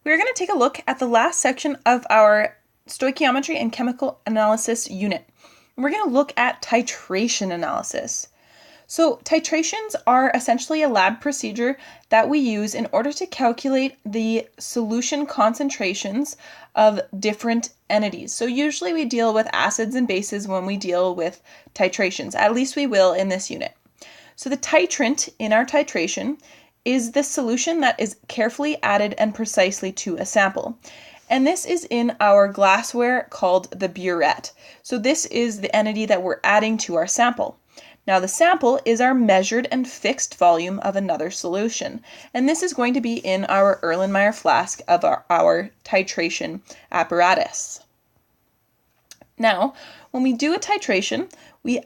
We're going to take a look at the last section of our stoichiometry and chemical analysis unit. We're going to look at titration analysis. So titrations are essentially a lab procedure that we use in order to calculate the solution concentrations of different entities. So usually we deal with acids and bases when we deal with titrations. At least we will in this unit. So the titrant in our titration is the solution that is carefully added and precisely to a sample. And this is in our glassware called the burette. So this is the entity that we're adding to our sample. Now the sample is our measured and fixed volume of another solution. And this is going to be in our Erlenmeyer flask of our titration apparatus. Now, when we do a titration, we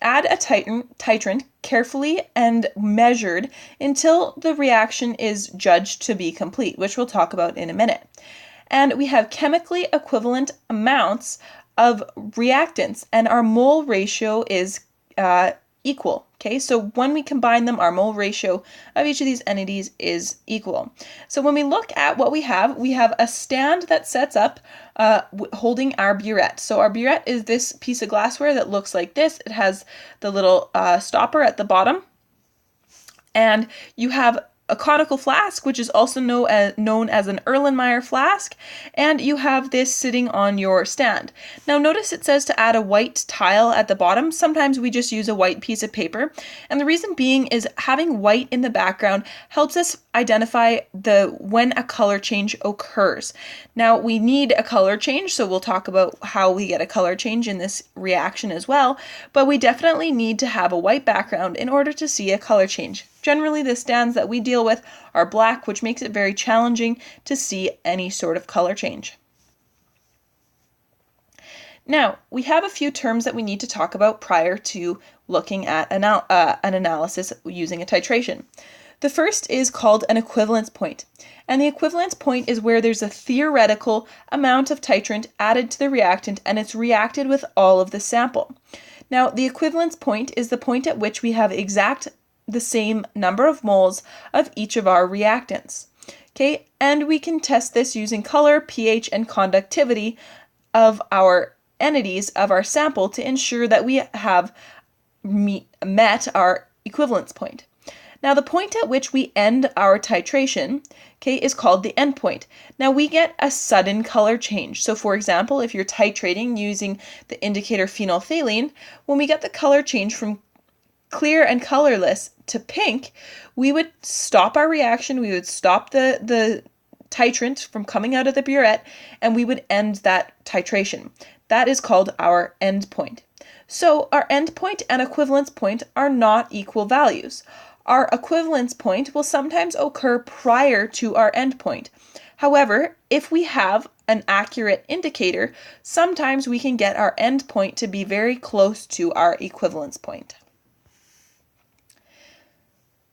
add a titrant carefully and measured until the reaction is judged to be complete, which we'll talk about in a minute. And we have chemically equivalent amounts of reactants, and our mole ratio is equal. Okay, so when we combine them, our mole ratio of each of these entities is equal. So when we look at what we have a stand that sets up holding our burette. So our burette is this piece of glassware that looks like this. It has the little stopper at the bottom. And you have a conical flask, which is also known as an Erlenmeyer flask, and you have this sitting on your stand. Now notice it says to add a white tile at the bottom. Sometimes we just use a white piece of paper, and the reason being is having white in the background helps us identify when a color change occurs. Now we need a color change, so we'll talk about how we get a color change in this reaction as well, but we definitely need to have a white background in order to see a color change. Generally, the stands that we deal with are black, which makes it very challenging to see any sort of color change. Now, we have a few terms that we need to talk about prior to looking at an analysis using a titration. The first is called an equivalence point, and the equivalence point is where there's a theoretical amount of titrant added to the reactant and it's reacted with all of the sample. Now, the equivalence point is the point at which we have the same number of moles of each of our reactants. Okay, and we can test this using color, pH, and conductivity of our entities of our sample to ensure that we have met our equivalence point. Now the point at which we end our titration, okay, is called the end point. Now we get a sudden color change. So for example, if you're titrating using the indicator phenolphthalein, when we get the color change from clear and colorless to pink, we would stop our reaction, we would stop the titrant from coming out of the burette, and we would end that titration. That is called our end point. So our end point and equivalence point are not equal values. Our equivalence point will sometimes occur prior to our end point. However, if we have an accurate indicator, sometimes we can get our end point to be very close to our equivalence point.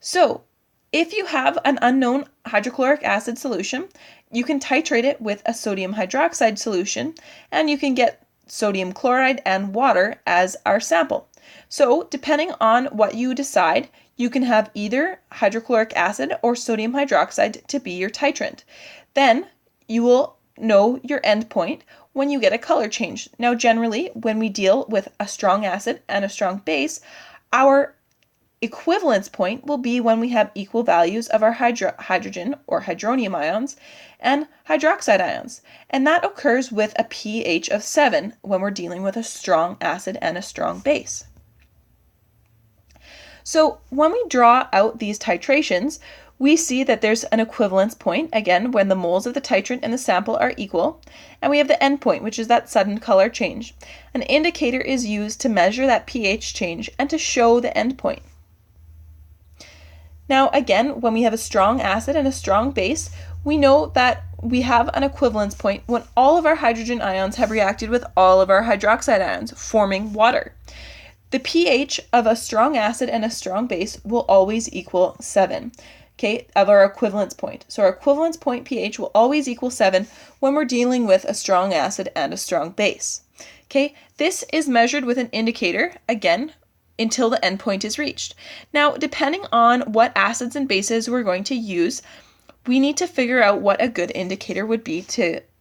So, if you have an unknown hydrochloric acid solution, you can titrate it with a sodium hydroxide solution, and you can get sodium chloride and water as our sample. So, depending on what you decide, you can have either hydrochloric acid or sodium hydroxide to be your titrant. Then, you will know your end point when you get a color change. Now, generally, when we deal with a strong acid and a strong base, our equivalence point will be when we have equal values of our hydrogen or hydronium ions and hydroxide ions. And that occurs with a pH of 7 when we're dealing with a strong acid and a strong base. So when we draw out these titrations, we see that there's an equivalence point, again, when the moles of the titrant in the sample are equal, and we have the end point, which is that sudden color change. An indicator is used to measure that pH change and to show the end point. Now, again, when we have a strong acid and a strong base, we know that we have an equivalence point when all of our hydrogen ions have reacted with all of our hydroxide ions, forming water. The pH of a strong acid and a strong base will always equal 7, okay, of our equivalence point. So our equivalence point pH will always equal 7 when we're dealing with a strong acid and a strong base. Okay, this is measured with an indicator, again, until the endpoint is reached. Now, depending on what acids and bases we're going to use, we need to figure out what a good indicator would be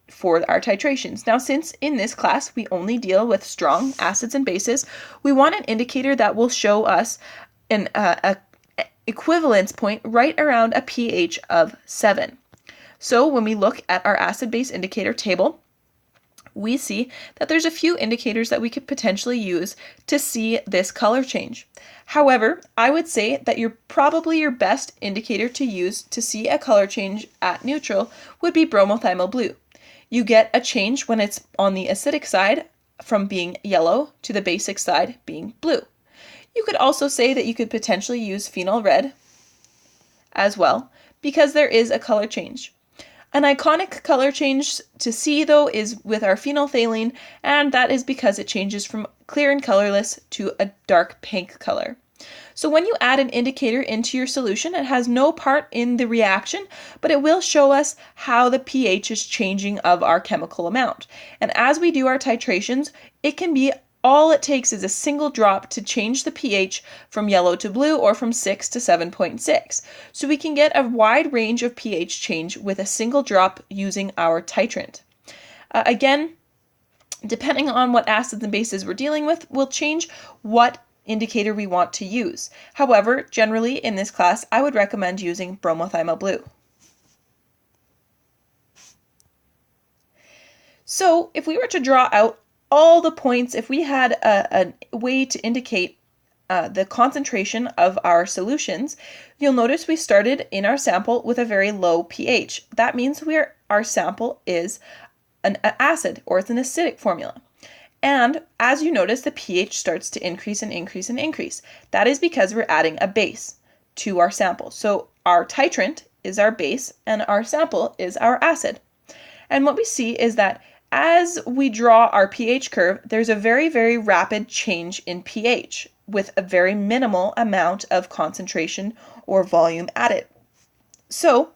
for our titrations. Now, since in this class we only deal with strong acids and bases, we want an indicator that will show us an equivalence point right around a pH of 7. So when we look at our acid-base indicator table, we see that there's a few indicators that we could potentially use to see this color change. However, I would say that your best indicator to use to see a color change at neutral would be bromothiamyl blue. You get a change when it's on the acidic side from being yellow to the basic side being blue. You could also say that you could potentially use phenol red as well because there is a color change. An iconic color change to see, though, is with our phenolphthalein, and that is because it changes from clear and colorless to a dark pink color. So when you add an indicator into your solution, it has no part in the reaction, but it will show us how the pH is changing of our chemical amount. And as we do our titrations, all it takes is a single drop to change the pH from yellow to blue or from 6 to 7.6. So we can get a wide range of pH change with a single drop using our titrant. Again, depending on what acids and bases we're dealing with, will change what indicator we want to use. However, generally in this class, I would recommend using bromothiamyl blue. So if we were to draw out all the points, if we had a way to indicate the concentration of our solutions, you'll notice we started in our sample with a very low pH. That means our sample is an acid, or it's an acidic formula. And as you notice, the pH starts to increase and increase and increase. That is because we're adding a base to our sample. So our titrant is our base and our sample is our acid. And what we see is that as we draw our pH curve, there's a very, very rapid change in pH with a very minimal amount of concentration or volume added. So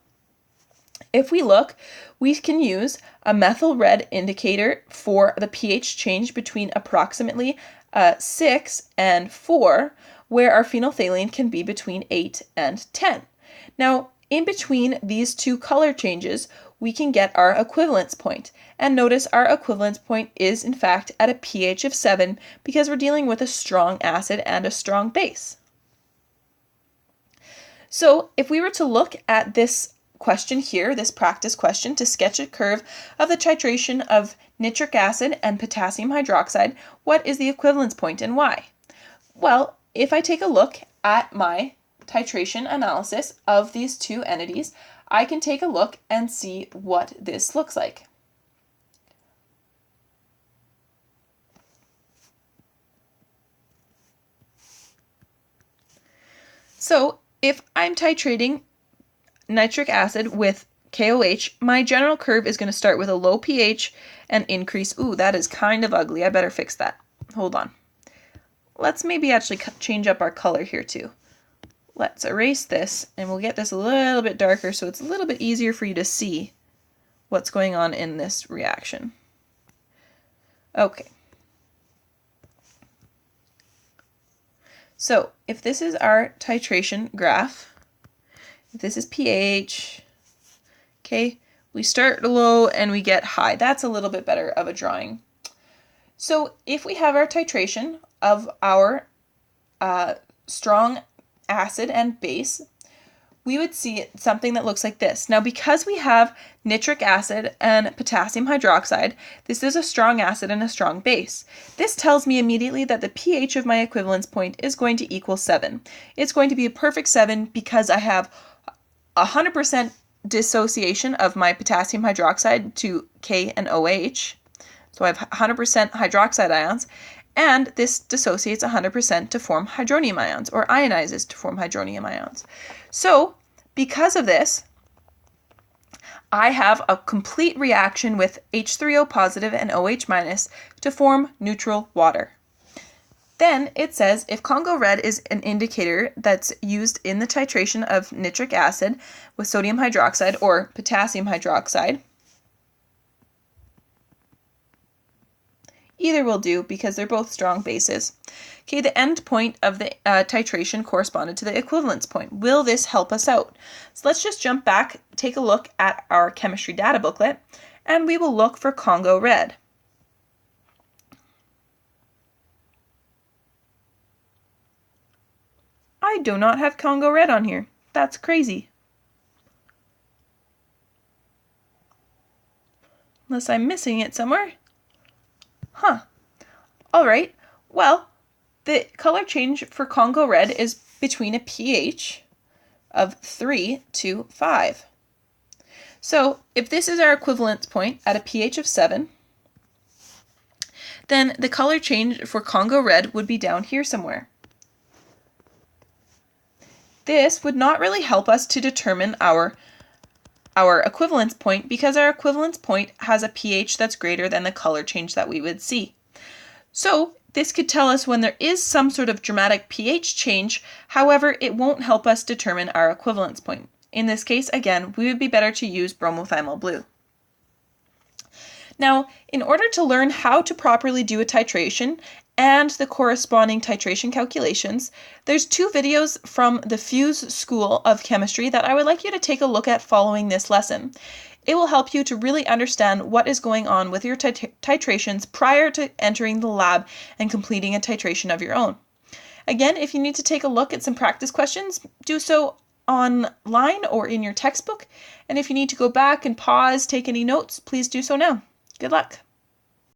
if we look, we can use a methyl red indicator for the pH change between approximately 6 and 4, where our phenolphthalein can be between 8 and 10. Now, in between these two color changes, we can get our equivalence point. And notice our equivalence point is in fact at a pH of 7 because we're dealing with a strong acid and a strong base. So if we were to look at this question here, this practice question, to sketch a curve of the titration of nitric acid and potassium hydroxide, what is the equivalence point and why? Well, if I take a look at my titration analysis of these two entities, I can take a look and see what this looks like. So if I'm titrating nitric acid with KOH, my general curve is going to start with a low pH and increase. Ooh, that is kind of ugly. I better fix that. Hold on. Let's maybe actually change up our color here too. Let's erase this and we'll get this a little bit darker so it's a little bit easier for you to see what's going on in this reaction. Okay. So if this is our titration graph, if this is pH, okay, we start low and we get high. That's a little bit better of a drawing. So if we have our titration of our strong acid and base, we would see something that looks like this. Now, because we have nitric acid and potassium hydroxide, this is a strong acid and a strong base. This tells me immediately that the pH of my equivalence point is going to equal 7. It's going to be a perfect 7 because I have 100% dissociation of my potassium hydroxide to K and OH. So I have 100% hydroxide ions, and this dissociates 100% to form hydronium ions, or ionizes to form hydronium ions. So because of this, I have a complete reaction with H3O positive and OH minus to form neutral water. Then it says if Congo red is an indicator that's used in the titration of nitric acid with sodium hydroxide or potassium hydroxide, Either will do because they're both strong bases. Okay, the end point of the titration corresponded to the equivalence point. Will this help us out? So let's just jump back, take a look at our chemistry data booklet, and we will look for Congo red. I do not have Congo red on here. That's crazy. Unless I'm missing it somewhere. Huh. Alright, well, the color change for Congo red is between a pH of 3 to 5. So if this is our equivalence point at a pH of 7, then the color change for Congo red would be down here somewhere. This would not really help us to determine our equivalence point because our equivalence point has a pH that's greater than the color change that we would see. So this could tell us when there is some sort of dramatic pH change, however, it won't help us determine our equivalence point. In this case, again, we would be better to use bromothymol blue. Now, in order to learn how to properly do a titration and the corresponding titration calculations, there's 2 videos from the Fuse School of Chemistry that I would like you to take a look at following this lesson. It will help you to really understand what is going on with your titrations prior to entering the lab and completing a titration of your own. Again, if you need to take a look at some practice questions, do so online or in your textbook. And if you need to go back and pause, take any notes, please do so now. Good luck.